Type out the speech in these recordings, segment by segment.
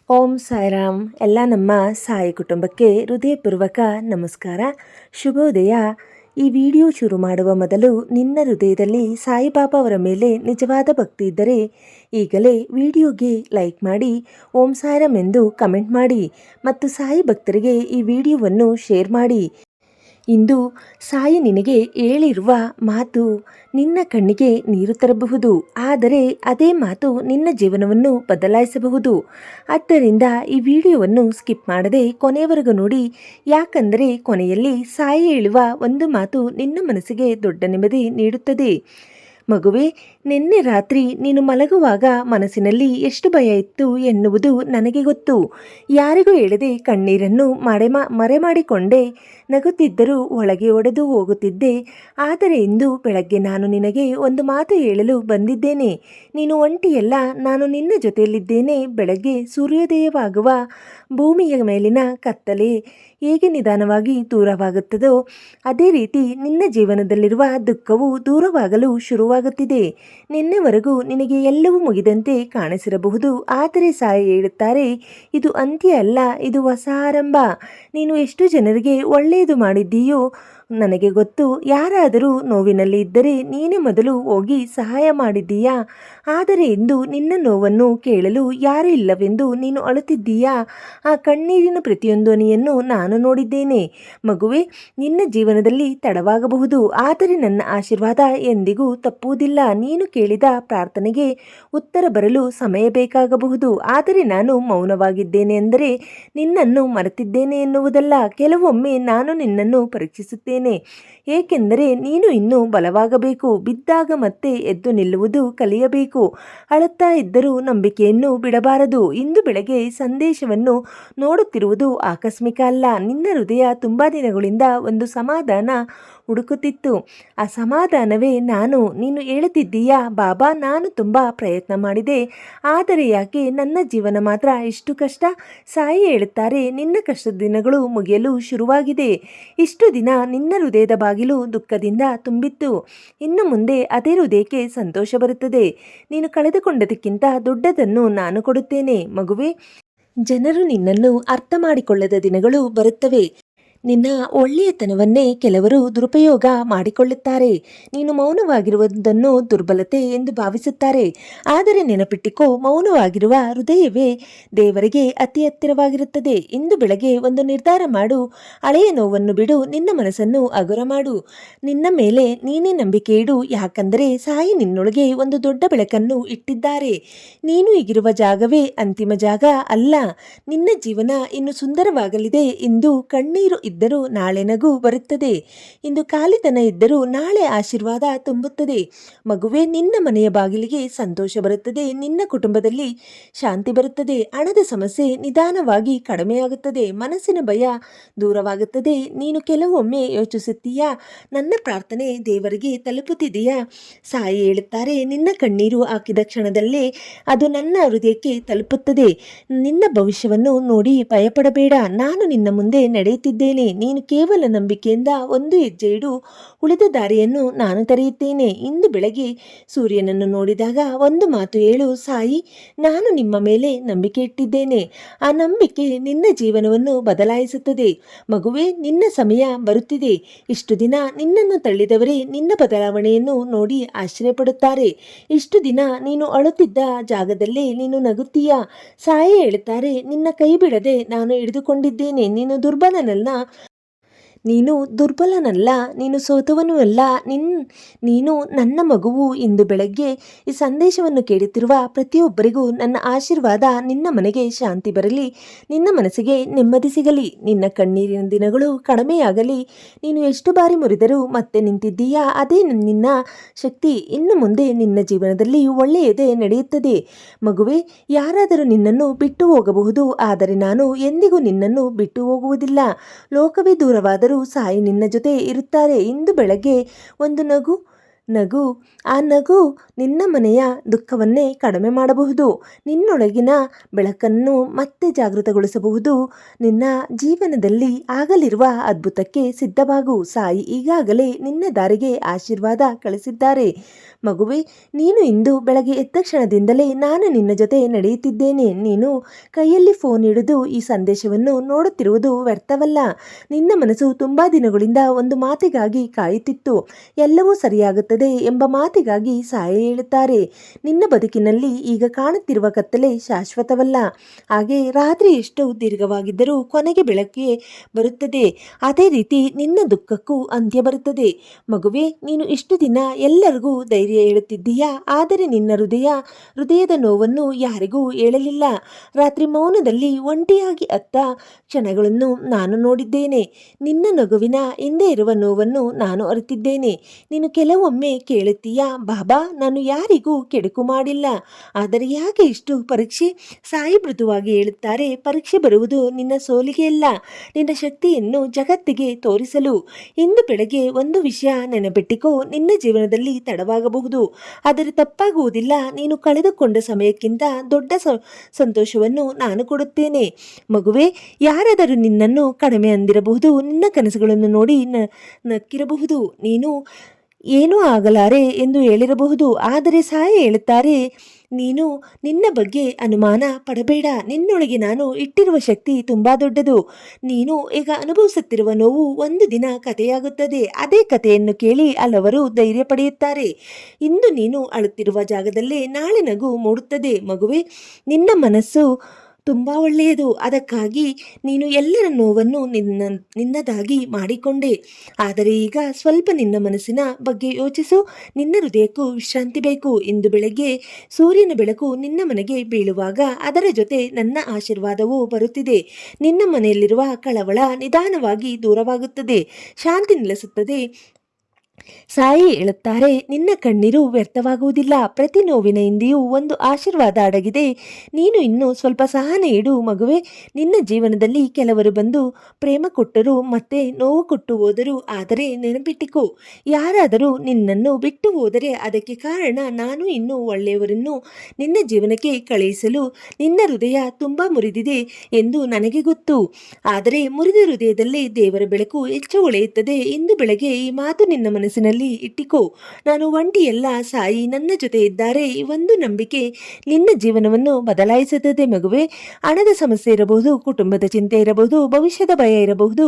ಓಂ ಸಾಯಿರಾಮ್. ಎಲ್ಲ ನಮ್ಮ ಸಾಯಿ ಕುಟುಂಬಕ್ಕೆ ಹೃದಯಪೂರ್ವಕ ನಮಸ್ಕಾರ, ಶುಭೋದಯ. ಈ ವಿಡಿಯೋ ಶುರು ಮಾಡುವ ಮೊದಲು ನಿನ್ನ ಹೃದಯದಲ್ಲಿ ಸಾಯಿಬಾಬಾ ಅವರ ಮೇಲೆ ನಿಜವಾದ ಭಕ್ತಿ ಇದ್ದರೆ ಈಗಲೇ ವಿಡಿಯೋಗೆ ಲೈಕ್ ಮಾಡಿ, ಓಂ ಸಾಯಿರಾಮ್ ಎಂದು ಕಮೆಂಟ್ ಮಾಡಿ ಮತ್ತು ಸಾಯಿ ಭಕ್ತರಿಗೆ ಈ ವಿಡಿಯೋವನ್ನು ಶೇರ್ ಮಾಡಿ. ಇಂದು ಸಾಯಿ ನಿನಗೆ ಹೇಳಿರುವ ಮಾತು ನಿನ್ನ ಕಣ್ಣಿಗೆ ನೀರು ತರಬಹುದು, ಆದರೆ ಅದೇ ಮಾತು ನಿನ್ನ ಜೀವನವನ್ನು ಬದಲಾಯಿಸಬಹುದು. ಆದ್ದರಿಂದ ಈ ವಿಡಿಯೋವನ್ನು ಸ್ಕಿಪ್ ಮಾಡದೆ ಕೊನೆಯವರೆಗೂ ನೋಡಿ, ಯಾಕಂದರೆ ಕೊನೆಯಲ್ಲಿ ಸಾಯಿ ಹೇಳುವ ಒಂದು ಮಾತು ನಿನ್ನ ಮನಸ್ಸಿಗೆ ದೊಡ್ಡ ನೆಮ್ಮದಿ ನೀಡುತ್ತದೆ. ಮಗುವೆ, ನಿನ್ನೆ ರಾತ್ರಿ ನೀನು ಮಲಗುವಾಗ ಮನಸ್ಸಿನಲ್ಲಿ ಎಷ್ಟು ಭಯ ಇತ್ತು ಎನ್ನುವುದು ನನಗೆ ಗೊತ್ತು. ಯಾರಿಗೂ ಹೇಳದೆ ಕಣ್ಣೀರನ್ನು ಮರೆಮಾಡಿಕೊಂಡೆ ನಗುತ್ತಿದ್ದರೂ ಒಳಗೆ ಒಡೆದು ಹೋಗುತ್ತಿದ್ದೆ. ಆದರೆ ಇಂದು ಬೆಳಗ್ಗೆ ನಾನು ನಿನಗೆ ಒಂದು ಮಾತು ಹೇಳಲು ಬಂದಿದ್ದೇನೆ. ನೀನು ಒಂಟಿಯಲ್ಲ, ನಾನು ನಿನ್ನ ಜೊತೆಯಲ್ಲಿದ್ದೇನೆ. ಬೆಳಗ್ಗೆ ಸೂರ್ಯೋದಯವಾಗುವ ಭೂಮಿಯ ಮೇಲಿನ ಕತ್ತಲೆ ಹೇಗೆ ನಿಧಾನವಾಗಿ ದೂರವಾಗುತ್ತದೋ ಅದೇ ರೀತಿ ನಿನ್ನ ಜೀವನದಲ್ಲಿರುವ ದುಃಖವು ದೂರವಾಗಲು ಶುರುವಾಗುತ್ತಿದೆ. ನಿನ್ನೆವರೆಗೂ ನಿನಗೆ ಎಲ್ಲವೂ ಮುಗಿದಂತೆ ಕಾಣಿಸಿರಬಹುದು, ಆದರೆ ಸಾಯಿ ಹೇಳುತ್ತಾರೆ, ಇದು ಅಂತ್ಯ ಅಲ್ಲ, ಇದು ಹೊಸ ಆರಂಭ. ನೀನು ಎಷ್ಟು ಜನರಿಗೆ ಒಳ್ಳೆಯದು ಮಾಡಿದ್ದೀಯೋ ನನಗೆ ಗೊತ್ತು. ಯಾರಾದರೂ ನೋವಿನಲ್ಲಿ ಇದ್ದರೆ ನೀನೇ ಮೊದಲು ಹೋಗಿ ಸಹಾಯ ಮಾಡಿದ್ದೀಯಾ, ಆದರೆ ಇಂದು ನಿನ್ನ ನೋವನ್ನು ಕೇಳಲು ಯಾರೂ ಇಲ್ಲವೆಂದು ನೀನು ಅಳುತ್ತಿದ್ದೀಯಾ. ಆ ಕಣ್ಣೀರಿನ ಪ್ರತಿಯೊಂದು ಹನಿಯನ್ನು ನಾನು ನೋಡಿದ್ದೇನೆ. ಮಗುವೆ, ನಿನ್ನ ಜೀವನದಲ್ಲಿ ತಡವಾಗಬಹುದು, ಆದರೆ ನನ್ನ ಆಶೀರ್ವಾದ ಎಂದಿಗೂ ತಪ್ಪುವುದಿಲ್ಲ. ನೀನು ಕೇಳಿದ ಪ್ರಾರ್ಥನೆಗೆ ಉತ್ತರ ಬರಲು ಸಮಯ ಬೇಕಾಗಬಹುದು, ಆದರೆ ನಾನು ಮೌನವಾಗಿದ್ದೇನೆ ಎಂದರೆ ನಿನ್ನನ್ನು ಮರೆತಿದ್ದೇನೆ ಎನ್ನುವುದಲ್ಲ. ಕೆಲವೊಮ್ಮೆ ನಾನು ನಿನ್ನನ್ನು ಪರೀಕ್ಷಿಸುತ್ತೇನೆ, ಏಕೆಂದರೆ ನೀನು ಇನ್ನೂ ಬಲವಾಗಬೇಕು. ಬಿದ್ದಾಗ ಮತ್ತೆ ಎದ್ದು ನಿಲ್ಲುವುದು ಕಲಿಯಬೇಕು. ಅಳುತ್ತಾ ಇದ್ದರೂ ನಂಬಿಕೆಯನ್ನು ಬಿಡಬಾರದು. ಇಂದು ಬೆಳಗ್ಗೆ ಸಂದೇಶವನ್ನು ನೋಡುತ್ತಿರುವುದು ಆಕಸ್ಮಿಕ ಅಲ್ಲ. ನಿನ್ನ ಹೃದಯ ತುಂಬಾ ದಿನಗಳಿಂದ ಒಂದು ಸಮಾಧಾನ ಹುಡುಕುತ್ತಿತ್ತು. ಆ ಸಮಾಧಾನವೇ ನಾನು. ನೀನು ಹೇಳುತ್ತಿದ್ದೀಯಾ, ಬಾಬಾ, ನಾನು ತುಂಬ ಪ್ರಯತ್ನ ಮಾಡಿದೆ, ಆದರೆ ಯಾಕೆ ನನ್ನ ಜೀವನ ಮಾತ್ರ ಇಷ್ಟು ಕಷ್ಟ? ಸಾಯಿ ಹೇಳುತ್ತಾರೆ, ನಿನ್ನ ಕಷ್ಟದ ದಿನಗಳು ಮುಗಿಯಲು ಶುರುವಾಗಿದೆ. ಇಷ್ಟು ದಿನ ನಿನ್ನ ಹೃದಯದ ಬಾಗಿಲು ದುಃಖದಿಂದ ತುಂಬಿತ್ತು. ಇನ್ನು ಮುಂದೆ ಅದೇ ಹೃದಯಕ್ಕೆ ಸಂತೋಷ ಬರುತ್ತದೆ. ನೀನು ಕಳೆದುಕೊಂಡದಕ್ಕಿಂತ ದೊಡ್ಡದನ್ನು ನಾನು ಕೊಡುತ್ತೇನೆ. ಮಗುವೆ, ಜನರು ನಿನ್ನನ್ನು ಅರ್ಥ ಮಾಡಿಕೊಳ್ಳದ ದಿನಗಳು ಬರುತ್ತವೆ. ನಿನ್ನ ಒಳ್ಳೆಯತನವನ್ನೇ ಕೆಲವರು ದುರುಪಯೋಗ ಮಾಡಿಕೊಳ್ಳುತ್ತಾರೆ. ನೀನು ಮೌನವಾಗಿರುವುದನ್ನು ದುರ್ಬಲತೆ ಎಂದು ಭಾವಿಸುತ್ತಾರೆ. ಆದರೆ ನೆನಪಿಟ್ಟಿಕೋ, ಮೌನವಾಗಿರುವ ಹೃದಯವೇ ದೇವರಿಗೆ ಅತಿ ಹತ್ತಿರವಾಗಿರುತ್ತದೆ. ಇಂದು ಬೆಳಗ್ಗೆ ಒಂದು ನಿರ್ಧಾರ ಮಾಡು. ಹಳೆಯ ನೋವನ್ನು ಬಿಡು, ನಿನ್ನ ಮನಸ್ಸನ್ನು ಹಗುರ ಮಾಡು. ನಿನ್ನ ಮೇಲೆ ನೀನೇ ನಂಬಿಕೆ ಇಡು, ಯಾಕಂದರೆ ಸಾಯಿ ನಿನ್ನೊಳಗೆ ಒಂದು ದೊಡ್ಡ ಬೆಳಕನ್ನು ಇಟ್ಟಿದ್ದಾರೆ. ನೀನು ಈಗಿರುವ ಜಾಗವೇ ಅಂತಿಮ ಜಾಗ ಅಲ್ಲ. ನಿನ್ನ ಜೀವನ ಇನ್ನು ಸುಂದರವಾಗಲಿದೆ. ಇಂದು ಕಣ್ಣೀರು ಇದ್ದರೂ ನಾಳೆ ನಗು ಬರುತ್ತದೆ. ಇಂದು ಖಾಲಿತನ ಇದ್ದರೂ ನಾಳೆ ಆಶೀರ್ವಾದ ತುಂಬುತ್ತದೆ. ಮಗುವೆ, ನಿನ್ನ ಮನೆಯ ಬಾಗಿಲಿಗೆ ಸಂತೋಷ ಬರುತ್ತದೆ. ನಿನ್ನ ಕುಟುಂಬದಲ್ಲಿ ಶಾಂತಿ ಬರುತ್ತದೆ. ಹಣದ ಸಮಸ್ಯೆ ನಿಧಾನವಾಗಿ ಕಡಿಮೆಯಾಗುತ್ತದೆ. ಮನಸ್ಸಿನ ಭಯ ದೂರವಾಗುತ್ತದೆ. ನೀನು ಕೆಲವೊಮ್ಮೆ ಯೋಚಿಸುತ್ತೀಯಾ, ನನ್ನ ಪ್ರಾರ್ಥನೆ ದೇವರಿಗೆ ತಲುಪುತ್ತಿದೆಯಾ? ಸಾಯಿ ಹೇಳುತ್ತಾರೆ, ನಿನ್ನ ಕಣ್ಣೀರು ಹಾಕಿದ ಕ್ಷಣದಲ್ಲೇ ಅದು ನನ್ನ ಹೃದಯಕ್ಕೆ ತಲುಪುತ್ತದೆ. ನಿನ್ನ ಭವಿಷ್ಯವನ್ನು ನೋಡಿ ಭಯಪಡಬೇಡ. ನಾನು ನಿನ್ನ ಮುಂದೆ ನಡೆಯುತ್ತಿದ್ದೇನೆ. ನೀನು ಕೇವಲ ನಂಬಿಕೆಯಿಂದ ಒಂದು ಹೆಜ್ಜೆ ಇಡು. ಉಳಿದ ದಾರಿಯನ್ನು ನಾನು ತೆರೆಯುತ್ತೇನೆ. ಇಂದು ಬೆಳಗ್ಗೆ ಸೂರ್ಯನನ್ನು ನೋಡಿದಾಗ ಒಂದು ಮಾತು ಹೇಳು, ಸಾಯಿ, ನಾನು ನಿಮ್ಮ ಮೇಲೆ ನಂಬಿಕೆ ಇಟ್ಟಿದ್ದೇನೆ. ಆ ನಂಬಿಕೆ ನಿನ್ನ ಜೀವನವನ್ನು ಬದಲಾಯಿಸುತ್ತದೆ. ಮಗುವೆ, ನಿನ್ನ ಸಮಯ ಬರುತ್ತಿದೆ. ಇಷ್ಟು ದಿನ ನಿನ್ನನ್ನು ತಳ್ಳಿದವರೇ ನಿನ್ನ ಬದಲಾವಣೆಯನ್ನು ನೋಡಿ ಆಶ್ಚರ್ಯಪಡುತ್ತಾರೆ. ಇಷ್ಟು ದಿನ ನೀನು ಅಳುತ್ತಿದ್ದ ಜಾಗದಲ್ಲೇ ನೀನು ನಗುತ್ತೀಯಾ. ಸಾಯಿ ಹೇಳುತ್ತಾರೆ, ನಿನ್ನ ಕೈ ಬಿಡದೆ ನಾನು ಹಿಡಿದುಕೊಂಡಿದ್ದೇನೆ. ನೀನು ದುರ್ಬಲನಲ್ಲ, ನೀನು ಸೋತವನೂ ಅಲ್ಲ. ನೀನು ನನ್ನ ಮಗುವು. ಇಂದು ಬೆಳಗ್ಗೆ ಈ ಸಂದೇಶವನ್ನು ಕೇಳುತ್ತಿರುವ ಪ್ರತಿಯೊಬ್ಬರಿಗೂ ನನ್ನ ಆಶೀರ್ವಾದ. ನಿನ್ನ ಮನೆಗೆ ಶಾಂತಿ ಬರಲಿ, ನಿನ್ನ ಮನಸ್ಸಿಗೆ ನೆಮ್ಮದಿ ಸಿಗಲಿ, ನಿನ್ನ ಕಣ್ಣೀರಿನ ದಿನಗಳು ಕಡಿಮೆಯಾಗಲಿ. ನೀನು ಎಷ್ಟು ಬಾರಿ ಮುರಿದರೂ ಮತ್ತೆ ನಿಂತಿದ್ದೀಯಾ, ಅದೇ ನಿನ್ನ ಶಕ್ತಿ. ಇನ್ನು ಮುಂದೆ ನಿನ್ನ ಜೀವನದಲ್ಲಿ ಒಳ್ಳೆಯದೇ ನಡೆಯುತ್ತದೆ. ಮಗುವೆ, ಯಾರಾದರೂ ನಿನ್ನನ್ನು ಬಿಟ್ಟು ಹೋಗಬಹುದು, ಆದರೆ ನಾನು ಎಂದಿಗೂ ನಿನ್ನನ್ನು ಬಿಟ್ಟು ಹೋಗುವುದಿಲ್ಲ. ಲೋಕವೇ ದೂರವಾದರೂ ಸಾಯಿ ನಿನ್ನ ಜೊತೆ ಇರುತ್ತಾರೆ. ಇಂದು ಬೆಳಗ್ಗೆ ಒಂದು ನಗು ನಗು. ಆ ನಗು ನಿನ್ನ ಮನೆಯ ದುಃಖವನ್ನೇ ಕಡಿಮೆ ಮಾಡಬಹುದು. ನಿನ್ನೊಳಗಿನ ಬೆಳಕನ್ನು ಮತ್ತೆ ಜಾಗೃತಗೊಳಿಸಬಹುದು. ನಿನ್ನ ಜೀವನದಲ್ಲಿ ಆಗಲಿರುವ ಅದ್ಭುತಕ್ಕೆ ಸಿದ್ಧವಾಗು. ಸಾಯಿ ಈಗಾಗಲೇ ನಿನ್ನ ದಾರಿಗೆ ಆಶೀರ್ವಾದ ಕಳಿಸಿದ್ದಾರೆ. ಮಗುವೆ, ನೀನು ಇಂದು ಬೆಳಗ್ಗೆ ಎದ್ದ ಕ್ಷಣದಿಂದಲೇ ನಾನು ನಿನ್ನ ಜೊತೆ ನಡೆಯುತ್ತಿದ್ದೇನೆ. ನೀನು ಕೈಯಲ್ಲಿ ಫೋನ್ ಹಿಡಿದು ಈ ಸಂದೇಶವನ್ನು ನೋಡುತ್ತಿರುವುದು ವ್ಯರ್ಥವಲ್ಲ. ನಿನ್ನ ಮನಸ್ಸು ತುಂಬ ದಿನಗಳಿಂದ ಒಂದು ಮಾತಿಗಾಗಿ ಕಾಯುತ್ತಿತ್ತು. ಎಲ್ಲವೂ ಸರಿಯಾಗುತ್ತದೆ ಎಂಬ ಮಾತಿಗಾಗಿ ಸಾಯಿ ಹೇಳುತ್ತಾರೆ. ನಿನ್ನ ಬದುಕಿನಲ್ಲಿ ಈಗ ಕಾಣುತ್ತಿರುವ ಕತ್ತಲೆ ಶಾಶ್ವತವಲ್ಲ. ಹಾಗೆ ರಾತ್ರಿ ಎಷ್ಟು ದೀರ್ಘವಾಗಿದ್ದರೂ ಕೊನೆಗೆ ಬೆಳಕಿಗೆ ಬರುತ್ತದೆ. ಅದೇ ರೀತಿ ನಿನ್ನ ದುಃಖಕ್ಕೂ ಅಂತ್ಯ ಬರುತ್ತದೆ. ಮಗುವೆ, ನೀನು ಇಷ್ಟು ದಿನ ಎಲ್ಲರಿಗೂ ಧೈರ್ಯ ಹೇಳುತ್ತಿದ್ದೀಯಾ, ಆದರೆ ನಿನ್ನ ಹೃದಯದ ನೋವನ್ನು ಯಾರಿಗೂ ಹೇಳಲಿಲ್ಲ. ರಾತ್ರಿ ಮೌನದಲ್ಲಿ ಒಂಟಿಯಾಗಿ ಅತ್ತ ಕ್ಷಣಗಳನ್ನು ನಾನು ನೋಡಿದ್ದೇನೆ. ನಿನ್ನ ನಗುವಿನ ಹಿಂದೆ ಇರುವ ನೋವನ್ನು ನಾನು ಅರಿತಿದ್ದೇನೆ. ನೀನು ಕೆಲವೊಮ್ಮೆ ಕೇಳುತ್ತೀಯಾ, ಬಾಬಾ, ನಾನು ಯಾರಿಗೂ ಕೆಡುಕು ಮಾಡಿಲ್ಲ, ಆದರೆ ಯಾಕೆ ಇಷ್ಟು ಪರೀಕ್ಷೆ? ಸಾಯಿ ಮೃದುವಾಗಿ ಹೇಳುತ್ತಾರೆ, ಪರೀಕ್ಷೆ ಬರುವುದು ನಿನ್ನ ಸೋಲಿಗೆ ಅಲ್ಲ, ನಿನ್ನ ಶಕ್ತಿಯನ್ನು ಜಗತ್ತಿಗೆ ತೋರಿಸಲು. ಇಂದು ಬೆಳಗ್ಗೆ ಒಂದು ವಿಷಯ ನೆನಪಿಟ್ಟಿಕೋ, ನಿನ್ನ ಜೀವನದಲ್ಲಿ ತಡವಾಗಬಹುದು, ಆದರೆ ತಪ್ಪಾಗುವುದಿಲ್ಲ. ನೀನು ಕಳೆದುಕೊಂಡ ಸಮಯಕ್ಕಿಂತ ದೊಡ್ಡ ಸಂತೋಷವನ್ನು ನಾನು ಕೊಡುತ್ತೇನೆ. ಮಗುವೆ, ಯಾರಾದರೂ ನಿನ್ನನ್ನು ಕಡಿಮೆ ಅಂದಿರಬಹುದು, ನಿನ್ನ ಕನಸುಗಳನ್ನು ನೋಡಿ ನಕ್ಕಿರಬಹುದು, ನೀನು ಏನೂ ಆಗಲಾರೆ ಎಂದು ಹೇಳಿರಬಹುದು. ಆದರೆ ಸಾಯಿ ಹೇಳುತ್ತಾರೆ, ನೀನು ನಿನ್ನ ಬಗ್ಗೆ ಅನುಮಾನ ಪಡಬೇಡ. ನಿನ್ನೊಳಗೆ ನಾನು ಇಟ್ಟಿರುವ ಶಕ್ತಿ ತುಂಬ ದೊಡ್ಡದು. ನೀನು ಈಗ ಅನುಭವಿಸುತ್ತಿರುವ ನೋವು ಒಂದು ದಿನ ಕಥೆಯಾಗುತ್ತದೆ. ಅದೇ ಕಥೆಯನ್ನು ಕೇಳಿ ಹಲವರು ಧೈರ್ಯ ಪಡೆಯುತ್ತಾರೆ. ಇಂದು ನೀನು ಅಳುತ್ತಿರುವ ಜಾಗದಲ್ಲೇ ನಾಳೆ ನಗು ಮೂಡುತ್ತದೆ. ಮಗುವೆ, ನಿನ್ನ ಮನಸ್ಸು ತುಂಬ ಒಳ್ಳೆಯದು. ಅದಕ್ಕಾಗಿ ನೀನು ಎಲ್ಲರ ನೋವನ್ನು ನಿನ್ನದಾಗಿ ಮಾಡಿಕೊಂಡೆ. ಆದರೆ ಈಗ ಸ್ವಲ್ಪ ನಿನ್ನ ಮನಸ್ಸಿನ ಬಗ್ಗೆ ಯೋಚಿಸು. ನಿನ್ನ ಹೃದಯಕ್ಕೂ ವಿಶ್ರಾಂತಿ ಬೇಕು. ಇಂದು ಬೆಳಗ್ಗೆ ಸೂರ್ಯನ ಬೆಳಕು ನಿನ್ನ ಮನೆಗೆ ಬೀಳುವಾಗ ಅದರ ಜೊತೆ ನನ್ನ ಆಶೀರ್ವಾದವೂ ಬರುತ್ತಿದೆ. ನಿನ್ನ ಮನೆಯಲ್ಲಿರುವ ಕಳವಳ ನಿಧಾನವಾಗಿ ದೂರವಾಗುತ್ತದೆ, ಶಾಂತಿ ನೆಲೆಸುತ್ತದೆ. ಸಾಯಿ ಹೇಳುತ್ತಾರೆ, ನಿನ್ನ ಕಣ್ಣೀರು ವ್ಯರ್ಥವಾಗುವುದಿಲ್ಲ. ಪ್ರತಿ ನೋವಿನ ಹಿಂದೆಯೂ ಒಂದು ಆಶೀರ್ವಾದ ಅಡಗಿದೆ. ನೀನು ಇನ್ನೂ ಸ್ವಲ್ಪ ಸಹನೆ ಇಡು ಮಗುವೆ. ನಿನ್ನ ಜೀವನದಲ್ಲಿ ಕೆಲವರು ಬಂದು ಪ್ರೇಮ ಕೊಟ್ಟರು, ಮತ್ತೆ ನೋವು ಕೊಟ್ಟು ಹೋದರು. ಆದರೆ ನೆನಪಿಟ್ಟಿಕೋ, ಯಾರಾದರೂ ನಿನ್ನನ್ನು ಬಿಟ್ಟು ಹೋದರೆ ಅದಕ್ಕೆ ಕಾರಣ ನಾನು ಇನ್ನೂ ಒಳ್ಳೆಯವರನ್ನು ನಿನ್ನ ಜೀವನಕ್ಕೆ ಕಳುಹಿಸಲು ನಿನ್ನ ಹೃದಯ ತುಂಬ ಮುರಿದಿದೆ ಎಂದು ನನಗೆ ಗೊತ್ತು. ಆದರೆ ಮುರಿದ ಹೃದಯದಲ್ಲಿ ದೇವರ ಬೆಳಕು ಹೆಚ್ಚು ಹೊಳೆಯುತ್ತದೆ. ಇಂದು ಬೆಳಗ್ಗೆ ಈ ಮಾತು ನಿನ್ನ ಮನಸ್ಸಿನಲ್ಲಿ ಇಟ್ಟಿಕೋ, ನಾನು ಒಂಟಿಯಲ್ಲ, ಸಾಯಿ ನನ್ನ ಜೊತೆ ಇದ್ದಾರೆ. ಈ ಒಂದು ನಂಬಿಕೆ ನಿನ್ನ ಜೀವನವನ್ನು ಬದಲಾಯಿಸುತ್ತದೆ ಮಗುವೆ. ಹಣದ ಸಮಸ್ಯೆ ಇರಬಹುದು, ಕುಟುಂಬದ ಚಿಂತೆ ಇರಬಹುದು, ಭವಿಷ್ಯದ ಭಯ ಇರಬಹುದು,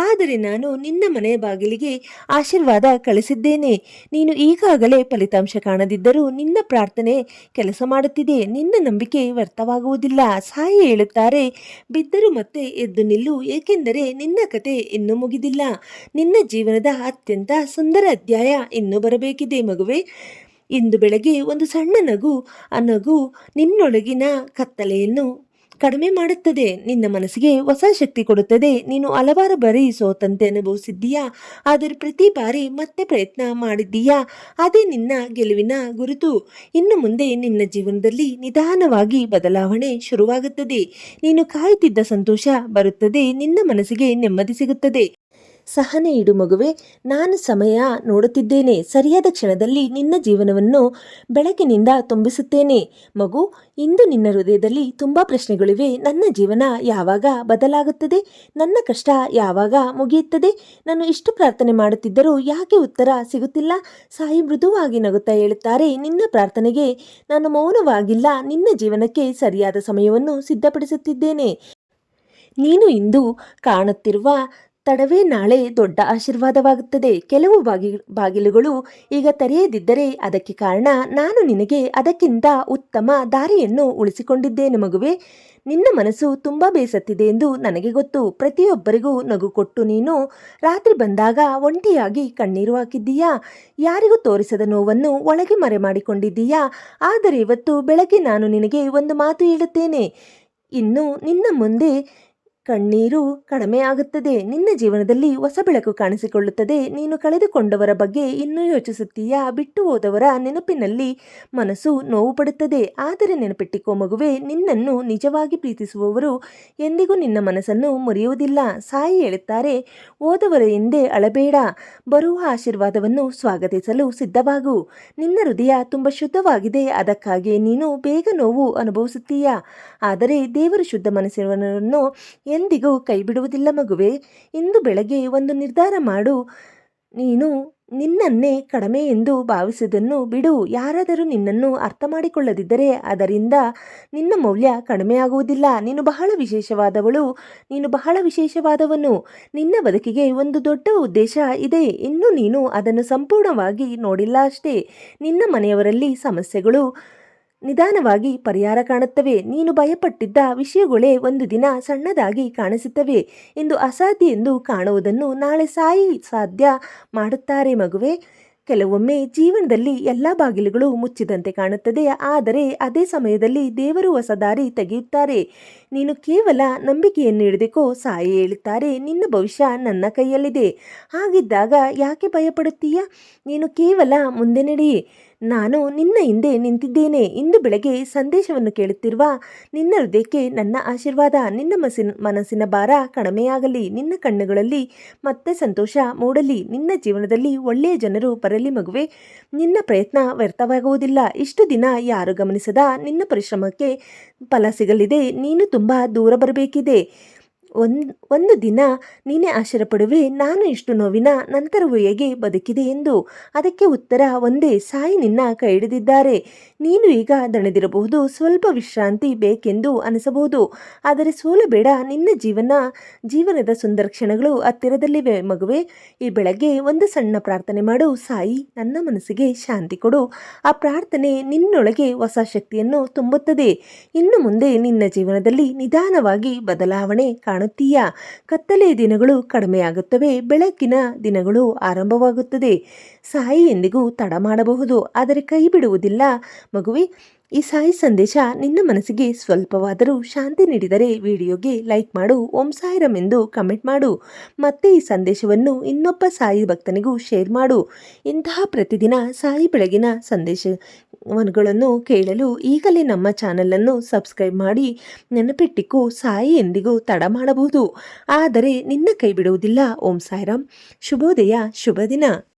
ಆದರೆ ನಾನು ನಿನ್ನ ಮನೆ ಬಾಗಿಲಿಗೆ ಆಶೀರ್ವಾದ ಕಳಿಸಿದ್ದೇನೆ. ನೀನು ಈಗಾಗಲೇ ಫಲಿತಾಂಶ ಕಾಣದಿದ್ದರೂ ನಿನ್ನ ಪ್ರಾರ್ಥನೆ ಕೆಲಸ ಮಾಡುತ್ತಿದೆ. ನಿನ್ನ ನಂಬಿಕೆ ವ್ಯರ್ಥವಾಗುವುದಿಲ್ಲ. ಸಾಯಿ ಹೇಳುತ್ತಾರೆ, ಬಿದ್ದರೂ ಮತ್ತೆ ಎದ್ದು ನಿಲ್ಲು, ಏಕೆಂದರೆ ನಿನ್ನ ಕತೆ ಇನ್ನೂ ಮುಗಿದಿಲ್ಲ. ನಿನ್ನ ಜೀವನದ ಅತ್ಯಂತ ಸುಂದರ ಅಧ್ಯಾಯ ಇನ್ನೂ ಬರಬೇಕಿದೆ ಮಗುವೆ. ಇಂದು ಬೆಳಗ್ಗೆ ಒಂದು ಸಣ್ಣ ನಗು, ಆ ನಗು ನಿನ್ನೊಳಗಿನ ಕತ್ತಲೆಯನ್ನು ಕಡಿಮೆ ಮಾಡುತ್ತದೆ, ನಿನ್ನ ಮನಸ್ಸಿಗೆ ಹೊಸ ಶಕ್ತಿ ಕೊಡುತ್ತದೆ. ನೀನು ಹಲವಾರು ಬಾರಿ ಸೋತಂತೆ ಅನುಭವಿಸಿದ್ದೀಯಾ, ಆದರೆ ಪ್ರತಿ ಬಾರಿ ಮತ್ತೆ ಪ್ರಯತ್ನ ಮಾಡಿದ್ದೀಯಾ. ಅದೇ ನಿನ್ನ ಗೆಲುವಿನ ಗುರುತು. ಇನ್ನು ಮುಂದೆ ನಿನ್ನ ಜೀವನದಲ್ಲಿ ನಿಧಾನವಾಗಿ ಬದಲಾವಣೆ ಶುರುವಾಗುತ್ತದೆ. ನೀನು ಕಾಯುತ್ತಿದ್ದ ಸಂತೋಷ ಬರುತ್ತದೆ. ನಿನ್ನ ಮನಸ್ಸಿಗೆ ನೆಮ್ಮದಿ ಸಿಗುತ್ತದೆ. ಸಹನೆ ಇಡು ಮಗುವೆ, ನಾನು ಸಮಯ ನೋಡುತ್ತಿದ್ದೇನೆ. ಸರಿಯಾದ ಕ್ಷಣದಲ್ಲಿ ನಿನ್ನ ಜೀವನವನ್ನು ಬೆಳಕಿನಿಂದ ತುಂಬಿಸುತ್ತೇನೆ. ಮಗು, ಇಂದು ನಿನ್ನ ಹೃದಯದಲ್ಲಿ ತುಂಬ ಪ್ರಶ್ನೆಗಳಿವೆ. ನನ್ನ ಜೀವನ ಯಾವಾಗ ಬದಲಾಗುತ್ತದೆ? ನನ್ನ ಕಷ್ಟ ಯಾವಾಗ ಮುಗಿಯುತ್ತದೆ? ನಾನು ಇಷ್ಟು ಪ್ರಾರ್ಥನೆ ಮಾಡುತ್ತಿದ್ದರೂ ಯಾಕೆ ಉತ್ತರ ಸಿಗುತ್ತಿಲ್ಲ? ಸಾಯಿ ಮೃದುವಾಗಿ ನಗುತ್ತಾ ಹೇಳುತ್ತಾರೆ, ನಿನ್ನ ಪ್ರಾರ್ಥನೆಗೆ ನಾನು ಮೌನವಾಗಿಲ್ಲ. ನಿನ್ನ ಜೀವನಕ್ಕೆ ಸರಿಯಾದ ಸಮಯವನ್ನು ಸಿದ್ಧಪಡಿಸುತ್ತಿದ್ದೇನೆ. ನೀನು ಇಂದು ಕಾಣುತ್ತಿರುವ ತಡವೇ ನಾಳೆ ದೊಡ್ಡ ಆಶೀರ್ವಾದವಾಗುತ್ತದೆ. ಕೆಲವು ಬಾಗಿಲುಗಳು ಈಗ ತೆರೆಯದಿದ್ದರೆ ಅದಕ್ಕೆ ಕಾರಣ ನಾನು ನಿನಗೆ ಅದಕ್ಕಿಂತ ಉತ್ತಮ ದಾರಿಯನ್ನು ಉಳಿಸಿಕೊಂಡಿದ್ದೇನೆ ಮಗುವೆ. ನಿನ್ನ ಮನಸ್ಸು ತುಂಬ ಬೇಸತ್ತಿದೆ ಎಂದು ನನಗೆ ಗೊತ್ತು. ಪ್ರತಿಯೊಬ್ಬರಿಗೂ ನಗು ಕೊಟ್ಟು ನೀನು ರಾತ್ರಿ ಬಂದಾಗ ಒಂಟಿಯಾಗಿ ಕಣ್ಣೀರು ಹಾಕಿದ್ದೀಯಾ. ಯಾರಿಗೂ ತೋರಿಸದ ನೋವನ್ನು ಒಳಗೆ ಮರೆ ಮಾಡಿಕೊಂಡಿದ್ದೀಯಾ. ಆದರೆ ಇವತ್ತು ಬೆಳಗ್ಗೆ ನಾನು ನಿನಗೆ ಒಂದು ಮಾತು ಹೇಳುತ್ತೇನೆ. ಇನ್ನು ನಿನ್ನ ಮುಂದೆ ಕಣ್ಣೀರು ಕಡಿಮೆಯಾಗುತ್ತದೆ. ನಿನ್ನ ಜೀವನದಲ್ಲಿ ಹೊಸ ಬೆಳಕು ಕಾಣಿಸಿಕೊಳ್ಳುತ್ತದೆ. ನೀನು ಕಳೆದುಕೊಂಡವರ ಬಗ್ಗೆ ಇನ್ನೂ ಯೋಚಿಸುತ್ತೀಯಾ? ಬಿಟ್ಟು ಹೋದವರ ನೆನಪಿನಲ್ಲಿ ಮನಸ್ಸು ನೋವು ಪಡುತ್ತದೆ. ಆದರೆ ನೆನಪಿಟ್ಟಿಕೋ ಮಗುವೆ, ನಿನ್ನನ್ನು ನಿಜವಾಗಿ ಪ್ರೀತಿಸುವವರು ಎಂದಿಗೂ ನಿನ್ನ ಮನಸ್ಸನ್ನು ಮುರಿಯುವುದಿಲ್ಲ. ಸಾಯಿ ಹೇಳುತ್ತಾರೆ, ಹೋದವರ ಹಿಂದೆ ಅಳಬೇಡ, ಬರುವ ಆಶೀರ್ವಾದವನ್ನು ಸ್ವಾಗತಿಸಲು ಸಿದ್ಧವಾಗು. ನಿನ್ನ ಹೃದಯ ತುಂಬ ಶುದ್ಧವಾಗಿದೆ, ಅದಕ್ಕಾಗಿ ನೀನು ಬೇಗ ನೋವು ಅನುಭವಿಸುತ್ತೀಯಾ? ಆದರೆ ದೇವರು ಶುದ್ಧ ಮನಸ್ಸಿನವರನ್ನು ಎಂದಿಗೂ ಕೈ ಬಿಡುವುದಿಲ್ಲ ಮಗುವೆ. ಇಂದು ಬೆಳಗ್ಗೆ ಒಂದು ನಿರ್ಧಾರ ಮಾಡು. ನೀನು ನಿನ್ನನ್ನೇ ಕಡಿಮೆ ಎಂದು ಭಾವಿಸುವುದನ್ನು ಬಿಡು. ಯಾರಾದರೂ ನಿನ್ನನ್ನು ಅರ್ಥ ಮಾಡಿಕೊಳ್ಳದಿದ್ದರೆ ಅದರಿಂದ ನಿನ್ನ ಮೌಲ್ಯ ಕಡಿಮೆಯಾಗುವುದಿಲ್ಲ. ನೀನು ಬಹಳ ವಿಶೇಷವಾದವಳು, ನೀನು ಬಹಳ ವಿಶೇಷವಾದವನು. ನಿನ್ನ ಬದುಕಿಗೆ ಒಂದು ದೊಡ್ಡ ಉದ್ದೇಶ ಇದೆ. ಇನ್ನು ನೀನು ಅದನ್ನು ಸಂಪೂರ್ಣವಾಗಿ ನೋಡಿಲ್ಲ ಅಷ್ಟೇ. ನಿನ್ನ ಮನೆಯವರಲ್ಲಿ ಸಮಸ್ಯೆಗಳು ನಿಧಾನವಾಗಿ ಪರಿಹಾರ ಕಾಣುತ್ತವೆ. ನೀನು ಭಯಪಟ್ಟಿದ್ದ ವಿಷಯಗಳೇ ಒಂದು ದಿನ ಸಣ್ಣದಾಗಿ ಕಾಣಿಸುತ್ತವೆ. ಇಂದು ಅಸಾಧ್ಯ ಎಂದು ಕಾಣುವುದನ್ನು ನಾಳೆ ಸಾಯಿ ಸಾಧ್ಯ ಮಾಡುತ್ತಾರೆ ಮಗುವೆ. ಕೆಲವೊಮ್ಮೆ ಜೀವನದಲ್ಲಿ ಎಲ್ಲ ಬಾಗಿಲುಗಳು ಮುಚ್ಚಿದಂತೆ ಕಾಣುತ್ತದೆ, ಆದರೆ ಅದೇ ಸಮಯದಲ್ಲಿ ದೇವರು ಹೊಸ ದಾರಿ ತೆಗೆಯುತ್ತಾರೆ. ನೀನು ಕೇವಲ ನಂಬಿಕೆಯನ್ನು ಹಿಡಿದುಕೋ. ಸಾಯಿ ಹೇಳುತ್ತಾರೆ, ನಿನ್ನ ಭವಿಷ್ಯ ನನ್ನ ಕೈಯಲ್ಲಿದೆ. ಹಾಗಿದ್ದಾಗ ಯಾಕೆ ಭಯಪಡುತ್ತೀಯ? ನೀನು ಕೇವಲ ಮುಂದೆ ನಡಿ. ನಾನು ನಿನ್ನ ಹಿಂದೆ ನಿಂತಿದ್ದೇನೆ. ಇಂದು ಬೆಳಗ್ಗೆ ಸಂದೇಶವನ್ನು ಕೇಳುತ್ತಿರುವ ನಿನ್ನ ಹೃದಯಕ್ಕೆ ನನ್ನ ಆಶೀರ್ವಾದ. ನಿನ್ನ ಮನಸ್ಸಿನ ಭಾರ ಕಡಿಮೆಯಾಗಲಿ. ನಿನ್ನ ಕಣ್ಣುಗಳಲ್ಲಿ ಮತ್ತೆ ಸಂತೋಷ ಮೂಡಲಿ. ನಿನ್ನ ಜೀವನದಲ್ಲಿ ಒಳ್ಳೆಯ ಜನರು ಬರಲಿ ಮಗುವೆ. ನಿನ್ನ ಪ್ರಯತ್ನ ವ್ಯರ್ಥವಾಗುವುದಿಲ್ಲ. ಇಷ್ಟು ದಿನ ಯಾರು ಗಮನಿಸದ ನಿನ್ನ ಪರಿಶ್ರಮಕ್ಕೆ ಫಲ ಸಿಗಲಿದೆ. ನೀನು ತುಂಬ ದೂರ ಬರಬೇಕಿದೆ. ಒಂದು ದಿನ ನೀನೇ ಆಶ್ಚರ್ಯಪಡುವೆ, ನಾನು ಇಷ್ಟು ನೋವಿನ ನಂತರವೂ ಹೇಗೆ ಬದುಕಿದೆ ಎಂದು. ಅದಕ್ಕೆ ಉತ್ತರ ಒಂದೇ, ಸಾಯಿ ನಿನ್ನ ಕೈ ಹಿಡಿದಿದ್ದಾರೆ. ನೀನು ಈಗ ದಣಿದಿರಬಹುದು, ಸ್ವಲ್ಪ ವಿಶ್ರಾಂತಿ ಬೇಕೆಂದು ಅನಿಸಬಹುದು, ಆದರೆ ಸೋಲಬೇಡ. ನಿನ್ನ ಜೀವನದ ಸುಂದರ ಕ್ಷಣಗಳು ಹತ್ತಿರದಲ್ಲಿವೆ ಮಗುವೆ. ಈ ಬೆಳಗ್ಗೆ ಒಂದು ಸಣ್ಣ ಪ್ರಾರ್ಥನೆ ಮಾಡು. ಸಾಯಿ, ನನ್ನ ಮನಸ್ಸಿಗೆ ಶಾಂತಿ ಕೊಡು. ಆ ಪ್ರಾರ್ಥನೆ ನಿನ್ನೊಳಗೆ ಹೊಸ ಶಕ್ತಿಯನ್ನು ತುಂಬುತ್ತದೆ. ಇನ್ನು ಮುಂದೆ ನಿನ್ನ ಜೀವನದಲ್ಲಿ ನಿಧಾನವಾಗಿ ಬದಲಾವಣೆ ಕಾಣುತ್ತೀಯ. ಕತ್ತಲೆಯ ದಿನಗಳು ಕಡಿಮೆಯಾಗುತ್ತವೆ, ಬೆಳಕಿನ ದಿನಗಳು ಆರಂಭವಾಗುತ್ತದೆ. ಸಾಯಿ ಎಂದಿಗೂ ತಡ ಮಾಡಬಹುದು, ಆದರೆ ಕೈ ಬಿಡುವುದಿಲ್ಲ ಮಗುವೆ. ಈ ಸಾಯಿ ಸಂದೇಶ ನಿನ್ನ ಮನಸ್ಸಿಗೆ ಸ್ವಲ್ಪವಾದರೂ ಶಾಂತಿ ನೀಡಿದರೆ ವಿಡಿಯೋಗೆ ಲೈಕ್ ಮಾಡು, ಓಂ ಸಾಯಿರಾಮ್ ಎಂದು ಕಮೆಂಟ್ ಮಾಡು. ಮತ್ತೆ ಈ ಸಂದೇಶವನ್ನು ಇನ್ನೊಬ್ಬ ಸಾಯಿ ಭಕ್ತನಿಗೂ ಶೇರ್ ಮಾಡು. ಇಂತಹ ಪ್ರತಿದಿನ ಸಾಯಿ ಬೆಳಗಿನ ಸಂದೇಶಗಳನ್ನು ಕೇಳಲು ಈಗಲೇ ನಮ್ಮ ಚಾನಲನ್ನು ಸಬ್ಸ್ಕ್ರೈಬ್ ಮಾಡಿ. ನೆನಪಿಟ್ಟಿಕೋ, ಸಾಯಿ ಎಂದಿಗೂ ತಡ ಮಾಡಬಹುದು, ಆದರೆ ನಿನ್ನ ಕೈ ಬಿಡುವುದಿಲ್ಲ. ಓಂ ಸಾಯಿರಾಮ್. ಶುಭೋದಯ, ಶುಭ ದಿನ.